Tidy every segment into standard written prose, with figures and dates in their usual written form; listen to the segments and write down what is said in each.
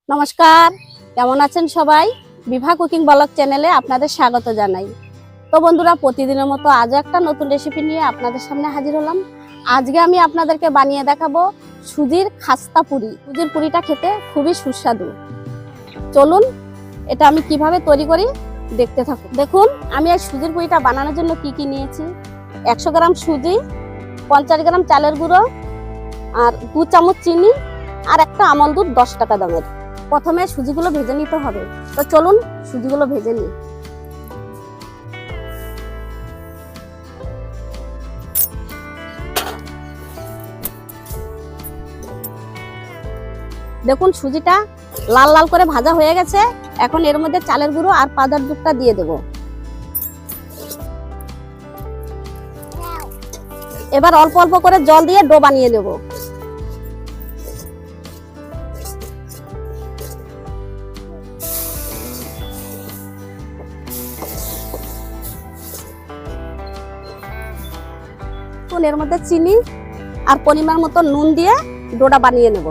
নমস্কার, কেমন আছেন সবাই? বিভা কুকিং ব্লগ চ্যানেলে আপনাদের স্বাগত জানাই। তো বন্ধুরা, প্রতিদিনের মতো আজও একটা নতুন রেসিপি নিয়ে আপনাদের সামনে হাজির হলাম। আজকে আমি আপনাদেরকে বানিয়ে দেখাবো সুজির খাস্তা পুরি। সুজির পুরিটা খেতে খুবই সুস্বাদু। চলুন এটা আমি কিভাবে তৈরি করি দেখতে থাকুন। দেখুন আমি এই সুজির পুরিটা বানানোর জন্য কি কি নিয়েছি। 100 গ্রাম সুজি, 50 গ্রাম চালের গুঁড়ো, আর 2 চামচ চিনি, আর একটা আমল দুধ 10 টাকা দামের। প্রথমে সুজিগুলো ভেজে নিতে হবে। তো চলুন সুজিগুলো ভেজে নিই। দেখুন সুজিটা লাল লাল করে ভাজা হয়ে গেছে। এখন এর মধ্যে চালের গুঁড়ো আর পাউডার দুধটা দিয়ে দেব। এবার অল্প অল্প করে জল দিয়ে ডো বানিয়ে নেব। এর মধ্যে চিনি আর পরিমাণ মতো নুন দিয়ে ডোটা বানিয়ে নেব।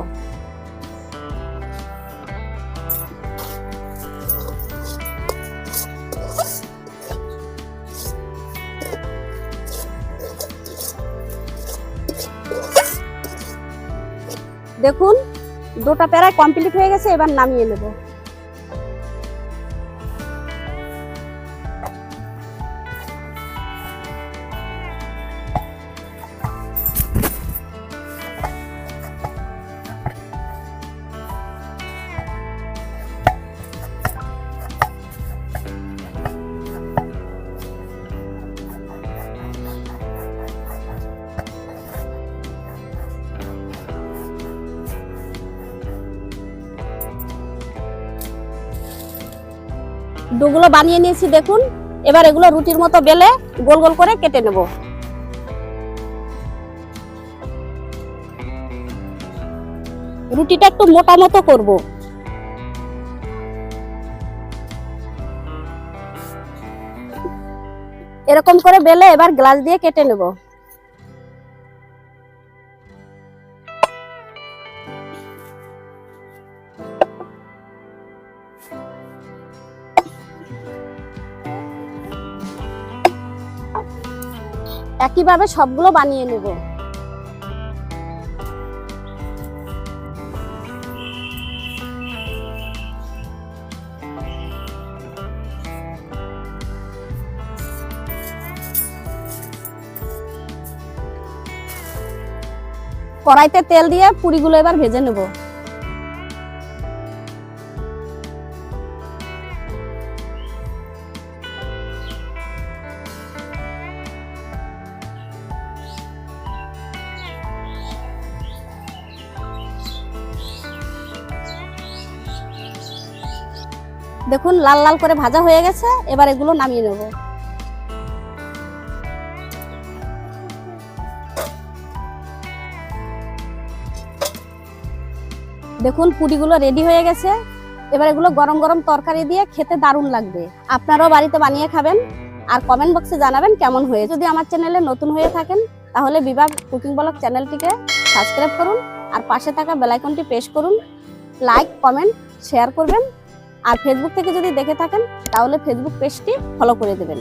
দেখুন ডোটা প্রায় কমপ্লিট হয়ে গেছে, এবার নামিয়ে নেব। ডোগুলো বানিয়ে নিয়েছি দেখুন। এবার এগুলো রুটির মতো বেলে গোল গোল করে কেটে নেব। রুটিটা একটু মোটা মতো করব। এরকম করে বেলে এবার গ্লাস দিয়ে কেটে নেব। একইভাবে সবগুলো বানিয়ে নেব। কড়াইতে তেল দিয়ে পুরিগুলো এবার ভেজে নেব। দেখুন লাল লাল করে ভাজা হয়ে গেছে, এবার এগুলো নামিয়ে নেব। দেখুন পুরিগুলো রেডি হয়ে গেছে। এবার এগুলো গরম গরম তরকারি দিয়ে খেতে দারুণ লাগবে। আপনারাও বাড়িতে বানিয়ে খাবেন আর কমেন্ট বক্সে জানাবেন কেমন হয়েছে। যদি আমার চ্যানেলে নতুন হয়ে থাকেন তাহলে বিভা কুকিং ব্লগ চ্যানেলটিকে সাবস্ক্রাইব করুন আর পাশে থাকা বেল আইকনটি প্রেস করুন। লাইক, কমেন্ট, শেয়ার করবেন। আর ফেসবুক থেকে যদি দেখে থাকেন তাহলে ফেসবুক পেজটি ফলো করে দেবেন।